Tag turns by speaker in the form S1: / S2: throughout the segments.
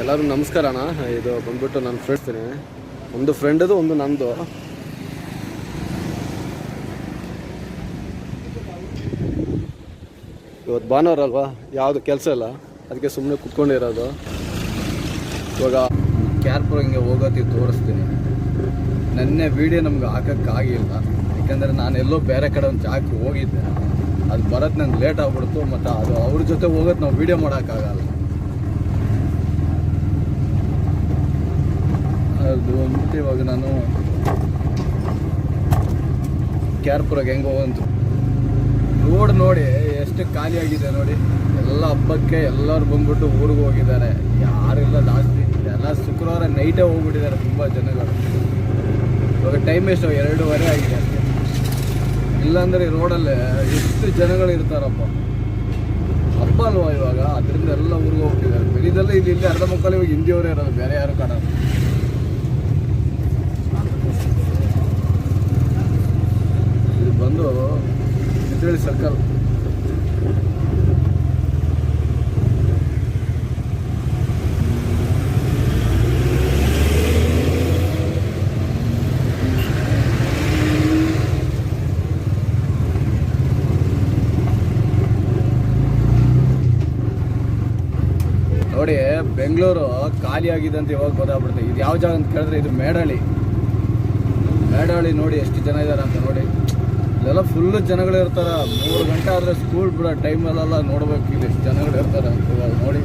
S1: ಎಲ್ಲರೂ ನಮಸ್ಕಾರ ಅಣ್ಣ. ಇದು ಬಂದ್ಬಿಟ್ಟು ನನ್ನ ಫ್ರೆಂಡ್ಸ್ತೀನಿ, ಒಂದು ಫ್ರೆಂಡದು ಒಂದು ನಂದು. ಇವತ್ತು ಭಾನುವಾರ ಅಲ್ವಾ, ಯಾವುದು ಕೆಲಸ ಇಲ್ಲ, ಅದಕ್ಕೆ ಸುಮ್ಮನೆ ಕುತ್ಕೊಂಡಿರೋದು. ಇವಾಗ ಕ್ಯಾರ್ಪುರ ಹಿಂಗೆ ಹೋಗೋತಿ ತೋರಿಸ್ತೀನಿ. ನೆನ್ನೆ ವೀಡಿಯೋ ನಮ್ಗೆ ಹಾಕೋಕ್ಕಾಗಿಲ್ಲ, ಯಾಕೆಂದರೆ ನಾನು ಎಲ್ಲೋ ಬೇರೆ ಕಡೆ ಒಂದು ಜಾಗಕ್ಕೆ ಹೋಗಿದ್ದೆ. ಅದು ಬರೋದು ನಂಗೆ ಲೇಟ್ ಆಗ್ಬಿಡ್ತು, ಮತ್ತು ಅದು ಅವ್ರ ಜೊತೆ ಹೋಗೋದು ನಾವು ವೀಡಿಯೋ ಮಾಡೋಕ್ಕಾಗಲ್ಲ. ಅದು ಅಂದ್ಬಿಟ್ಟು ಇವಾಗ ನಾನು ಕ್ಯಾರ್ಪುರಗೆ ಹೆಂಗೆ ಹೋಗಂತ ರೋಡ್ ನೋಡಿ ಎಷ್ಟು ಖಾಲಿಯಾಗಿದೆ ನೋಡಿ. ಎಲ್ಲ ಹಬ್ಬಕ್ಕೆ ಎಲ್ಲರೂ ಬಂದ್ಬಿಟ್ಟು ಊರಿಗೆ ಹೋಗಿದ್ದಾರೆ, ಯಾರಿಲ್ಲ ಜಾಸ್ತಿ. ಎಲ್ಲ ಶುಕ್ರವಾರ ನೈಟೇ ಹೋಗ್ಬಿಟ್ಟಿದ್ದಾರೆ ತುಂಬ ಜನಗಳು. ಇವಾಗ ಟೈಮ್ ಎಷ್ಟು 2:30 ಆಗಿದೆ ಅಷ್ಟೇ. ಇಲ್ಲಾಂದರೆ ಈ ರೋಡಲ್ಲಿ ಎಷ್ಟು ಜನಗಳು ಇರ್ತಾರಪ್ಪ, ಹಬ್ಬ ಅಲ್ವಾ ಇವಾಗ, ಅದರಿಂದ ಎಲ್ಲ ಊರಿಗೆ ಹೋಗ್ತಿದ್ದಾರೆ. ಬೆಳಿದೆಲ್ಲ ಇಲ್ಲಿ ಅರ್ಧ ಮಕ್ಕಳು ಇವಾಗ ಹಿಂದಿಯವರೇ ಇರೋದು, ಬೇರೆ ಯಾರು ಕಾಣೋದು. ಇದು ಬಂದು ಚಿತ್ರಳ್ಳಿ ಸರ್ಕಲ್. ನೋಡಿ, ಬೆಂಗಳೂರು ಖಾಲಿ ಆಗಿದೆ ಅಂತ ಇವಾಗ ಗೊತ್ತಾಗ್ಬಿಡುತ್ತೆ. ಇದು ಯಾವ ಜಾಗ ಅಂತ ಕೇಳಿದ್ರೆ ಇದು ಮೇಡಹಳ್ಳಿ. ನೋಡಿ ಎಷ್ಟು ಜನ ಇದ್ದಾರೆ ಅಂತ ನೋಡಿ. ಇಲ್ಲೆಲ್ಲ ಫುಲ್ಲು ಜನಗಳು ಇರ್ತಾರೆ. 3 ಗಂಟೆ ಆದರೆ ಸ್ಕೂಲ್ ಬಿಡೋ ಟೈಮಲ್ಲೆಲ್ಲ ನೋಡ್ಬೇಕು ಇಲ್ಲಿ ಎಷ್ಟು ಜನಗಳು ಇರ್ತಾರೆ ಅಂತ. ಇವಾಗ ನೋಡಿ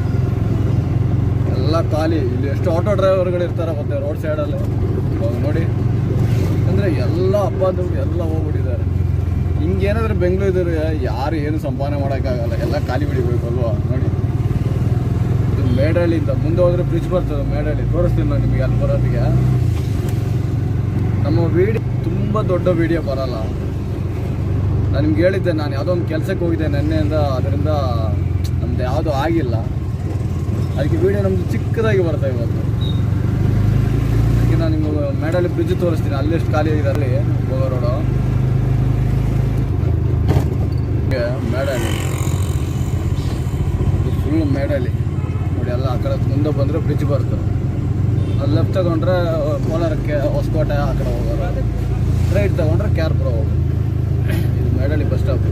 S1: ಎಲ್ಲ ಖಾಲಿ. ಇಲ್ಲಿ ಎಷ್ಟು ಆಟೋ ಡ್ರೈವರ್ಗಳು ಇರ್ತಾರೆ ಮತ್ತೆ ರೋಡ್ ಸೈಡಲ್ಲಿ. ಇವಾಗ ನೋಡಿ ಅಂದರೆ ಎಲ್ಲ ಹಬ್ಬದ ಎಲ್ಲ ಹೋಗ್ಬಿಟ್ಟಿದ್ದಾರೆ. ಹಿಂಗೇನಾದ್ರೆ ಬೆಂಗಳೂರು ಯಾರು ಏನು ಸಂಪಾದನೆ ಮಾಡೋಕ್ಕಾಗಲ್ಲ, ಎಲ್ಲ ಖಾಲಿ ಬಿಡಬೇಕು ಅಲ್ವಾ. ನೋಡಿ, ಇದು ಮೇಡಹಳ್ಳಿಯಿಂದ ಮುಂದೆ ಹೋದರೆ ಬ್ರಿಡ್ಜ್ ಬರ್ತದೆ ಮೇಡಹಳ್ಳಿ. ತೋರಿಸ್ತೀನಿ ನಾನು ನಿಮಗೆ ಅಲ್ಲಿ ಬರೋದಿಗೆ. ನಮ್ಮ ವೀಡಿಯೋ ತುಂಬ ದೊಡ್ಡ ವೀಡಿಯೋ ಬರೋಲ್ಲ. ನಾನು ನಿಮ್ಗೆ ಹೇಳಿದ್ದೆ, ನಾನು ಯಾವುದೋ ಒಂದು ಕೆಲಸಕ್ಕೆ ಹೋಗಿದ್ದೆ ನೆನ್ನೆಯಿಂದ, ಅದರಿಂದ ನಮ್ಮದು ಯಾವುದೂ ಆಗಿಲ್ಲ. ಅದಕ್ಕೆ ವೀಡಿಯೋ ನಮ್ಮದು ಚಿಕ್ಕದಾಗಿ ಬರುತ್ತೆ ಇವತ್ತು. ಅದಕ್ಕೆ ನಾನು ನಿಮ್ಗೆ ಮೇಡಹಳ್ಳಿ ಬ್ರಿಡ್ಜ್ ತೋರಿಸ್ತೀನಿ, ಅಲ್ಲೆಷ್ಟು ಖಾಲಿ ಆಗಿದೆ ಅಲ್ಲಿ ಹೋಗೋ ರೋಡು. ಮೇಡಹಳ್ಳಿ ಇದು ಫುಲ್ ಮೇಡಹಳ್ಳಿ ನೋಡಿ. ಎಲ್ಲ ಆ ಕಡೆ ಮುಂದೆ ಬಂದರೆ ಬ್ರಿಡ್ಜ್ ಬರ್ತದೆ. ಅಲ್ಲಿ ಲೆಫ್ಟ್ ತಗೊಂಡ್ರೆ ಕೋಲಾರಕ್ಕೆ ಹೊಸಕೋಟೆ ಆ ಕಡೆ ಹೋಗೋರು, ರೈಟ್ ತಗೊಂಡ್ರೆ ಕ್ಯಾರ್ಪುರ ಹೋಗೋದು. ಇದು ಮೇಡಹಳ್ಳಿ ಬಸ್ ಸ್ಟಾಪ್.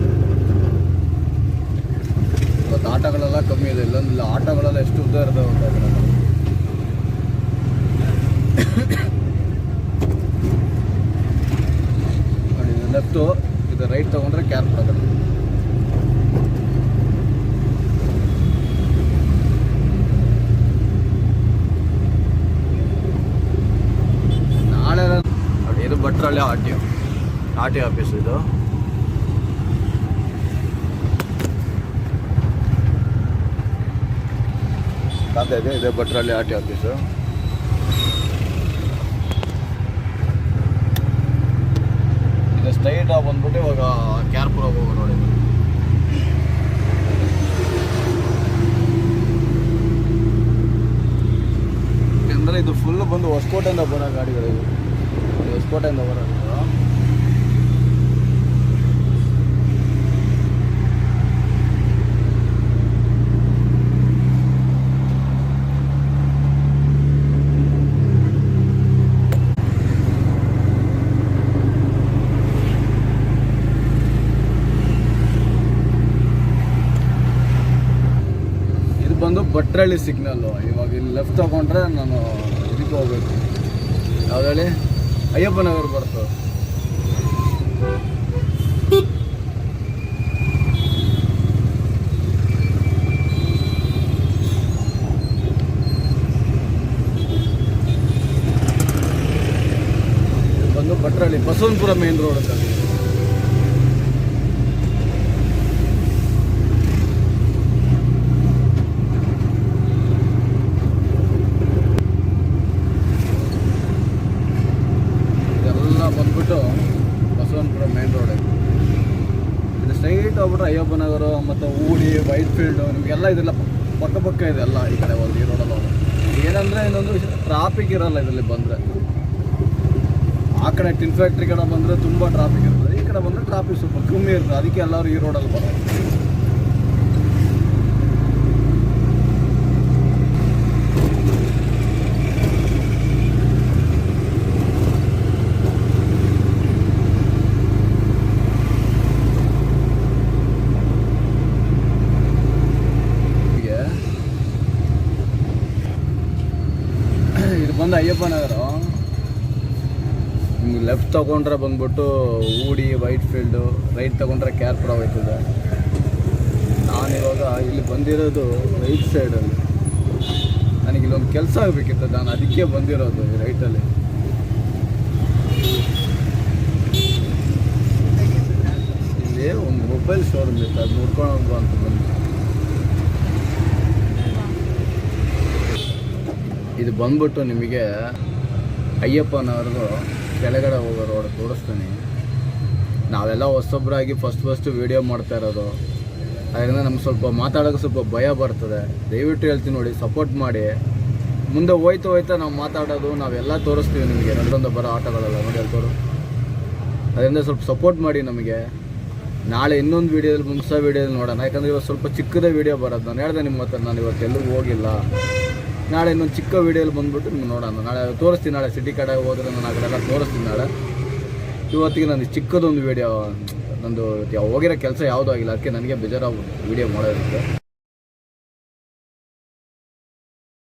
S1: ಇವತ್ತು ಆಟೋಗಳೆಲ್ಲ ಕಮ್ಮಿ ಇದೆ. ಇಲ್ಲೊಂದಿಲ್ಲ, ಆಟೋಗಳೆಲ್ಲ ಎಷ್ಟು ಉದ್ದ ಇರ್ತವೆ ಅಂತ ಕಡೆ. ನೋಡಿ, ಇದು ಲೆಫ್ಟು, ಇದು ರೈಟ್ ತಗೊಂಡ್ರೆ ಕ್ಯಾರ್ಪುರ ಕಡೆ. ನಾಳೆ ನೋಡಿ, ಇದು ಭಟ್ರಳ್ಳಿ ಆರ್ ಟಿ ಆಫೀಸ್. ಇದು ಇದೆ, ಇದೆ ಭಟ್ರಳ್ಳಿ ಆರ್ ಟಿ ಆಫೀಸು. ಇದು ಸ್ಟ್ರೈಟ್ ಆಗಿ ಬಂದ್ಬಿಟ್ಟು ಇವಾಗ ಕ್ಯಾರ್ಪುರ ಹೋಗೋ ನೋಡಿ. ಯಾಕೆಂದರೆ ಇದು ಫುಲ್ ಬಂದು ಹೊಸಕೋಟೆಯಿಂದ ಬರೋ ಗಾಡಿಗಳಿವೆ. ಹೊಸಕೋಟೆಯಿಂದ ಬರೋದು. ಬಂದು ಭಟ್ರಳ್ಳಿ ಸಿಗ್ನಲ್ಲು. ಇವಾಗ ಇಲ್ಲಿ ಲೆಫ್ಟ್ ತಗೊಂಡ್ರೆ ನಾನು ಇದಕ್ಕೆ ಹೋಗ್ಬೇಕು, ಯಾವ್ದು ಹೇಳಿ, ಅಯ್ಯಪ್ಪ ನಗರ ಬರ್ತದೆ. ಬಂದು ಭಟ್ರಳ್ಳಿ ಬಸವನಪುರ ಮೇನ್ ರೋಡ್ ಅಂತ. ಬಂದ್ಬಿಟ್ಟು ಬಸವನಪುರ ಮೇನ್ ರೋಡ್. ಇದು ಸ್ಟ್ರೈಟ್ ಹೋಗ್ಬಿಟ್ರೆ ಅಯ್ಯಪ್ಪ ನಗರ ಮತ್ತು ಊಡಿ, ವೈಟ್ ಫೀಲ್ಡು, ನಿಮಗೆಲ್ಲ ಇದೆಲ್ಲ ಪಕ್ಕ ಇದೆ ಎಲ್ಲ ಈ ಕಡೆ ಹೋಗಿ ಈ ರೋಡಲ್ಲಿ ಹೋಗೋದು. ಏನಂದರೆ ಇನ್ನೊಂದು ಟ್ರಾಫಿಕ್ ಇರಲ್ಲ ಇದರಲ್ಲಿ ಬಂದರೆ. ಆ ಕಡೆ ಟಿನ್ ಫ್ಯಾಕ್ಟ್ರಿ ಕಡೆ ಬಂದರೆ ತುಂಬ ಟ್ರಾಫಿಕ್ ಇರ್ತದೆ, ಈ ಕಡೆ ಬಂದರೆ ಟ್ರಾಫಿಕ್ ಸ್ವಲ್ಪ ಕಮ್ಮಿ ಇರ್ತದೆ. ಅದಕ್ಕೆ ಎಲ್ಲರೂ ಈ ರೋಡಲ್ಲಿ ಬರೋದು. ಬಂದು ಅಯ್ಯಪ್ಪ ನಗರ. ನಿಮ್ಗೆ ಲೆಫ್ಟ್ ತೊಗೊಂಡ್ರೆ ಬಂದ್ಬಿಟ್ಟು ಊಡಿ ವೈಟ್ ಫೀಲ್ಡು, ರೈಟ್ ತೊಗೊಂಡ್ರೆ ಕ್ಯಾರ್ಪುರ ಹೋಯ್ತದೆ. ನಾನಿವಾಗ ಇಲ್ಲಿ ಬಂದಿರೋದು ರೈಟ್ ಸೈಡಲ್ಲಿ. ನನಗೆ ಇಲ್ಲೊಂದು ಕೆಲಸ ಆಗಬೇಕಿತ್ತು, ನಾನು ಅದಕ್ಕೆ ಬಂದಿರೋದು ರೈಟಲ್ಲಿ. ಇಲ್ಲಿ ಒಂದು ಮೊಬೈಲ್ ಶೋರೂಮ್ ಇತ್ತು, ಅದು ನೋಡ್ಕೊಂಡು ಅಂತ ಬಂದು. ಇದು ಬಂದ್ಬಿಟ್ಟು ನಿಮಗೆ ಅಯ್ಯಪ್ಪನವ್ರದ್ದು ಕೆಳಗಡೆ ಹೋಗೋ ರೋಡ್ ತೋರಿಸ್ತೀನಿ. ನಾವೆಲ್ಲ ಹೊಸೊಬ್ಬರಾಗಿ ಫಸ್ಟ್ ವೀಡಿಯೋ ಮಾಡ್ತಾ ಇರೋದು, ಅದರಿಂದ ನಮ್ಗೆ ಸ್ವಲ್ಪ ಮಾತಾಡೋಕ್ಕೆ ಸ್ವಲ್ಪ ಭಯ ಬರ್ತದೆ. ದಯವಿಟ್ಟು ಹೇಳ್ತೀನಿ ನೋಡಿ, ಸಪೋರ್ಟ್ ಮಾಡಿ. ಮುಂದೆ ಹೋಯ್ತಾ ನಾವು ಮಾತಾಡೋದು ನಾವೆಲ್ಲ ತೋರಿಸ್ತೀವಿ ನಿಮಗೆ, ನಡ್ಕೊಂಡು ಬರೋ ಆಟಗಳೆಲ್ಲ ನೋಡಿ ಅಲ್ಲಿ ತೋರು. ಅದರಿಂದ ಸ್ವಲ್ಪ ಸಪೋರ್ಟ್ ಮಾಡಿ ನಮಗೆ. ನಾಳೆ ಇನ್ನೊಂದು ವೀಡಿಯೋದಲ್ಲಿ ಮುಂಚೆ ವೀಡಿಯೋದಲ್ಲಿ ನೋಡೋಣ, ಯಾಕಂದರೆ ಇವತ್ತು ಸ್ವಲ್ಪ ಚಿಕ್ಕದೇ ವೀಡಿಯೋ ಬರೋದು. ನಾನು ಹೇಳಿದೆ ನಿಮ್ಮ ಹತ್ರ, ನಾನು ಇವತ್ತು ಎಲ್ಲೂ ಹೋಗಿಲ್ಲ. ನಾಳೆ ಇನ್ನೊಂದು ಚಿಕ್ಕ ವೀಡಿಯೋಲಿ ಬಂದುಬಿಟ್ಟು ನಿಮ್ಗೆ ನೋಡೋಣ. ನಾಳೆ ತೋರಿಸ್ತೀನಿ, ನಾಳೆ ಸಿಟಿ ಕಡೆ ಹೋದರೆ ನಾನು ಆ ಕಡೆ ಎಲ್ಲ ತೋರಿಸ್ತೀನಿ ನಾಳೆ. ಇವತ್ತಿಗೆ ನಾನು ಚಿಕ್ಕದೊಂದು ವೀಡಿಯೋ, ನಂದು ಹೋಗಿರೋ ಕೆಲಸ ಯಾವುದೂ ಆಗಿಲ್ಲ, ಅದಕ್ಕೆ ನನಗೆ ಬೇಜಾರಾಗ್ಬಿಟ್ಟು ವೀಡಿಯೋ ಮಾಡೋದಕ್ಕೆ.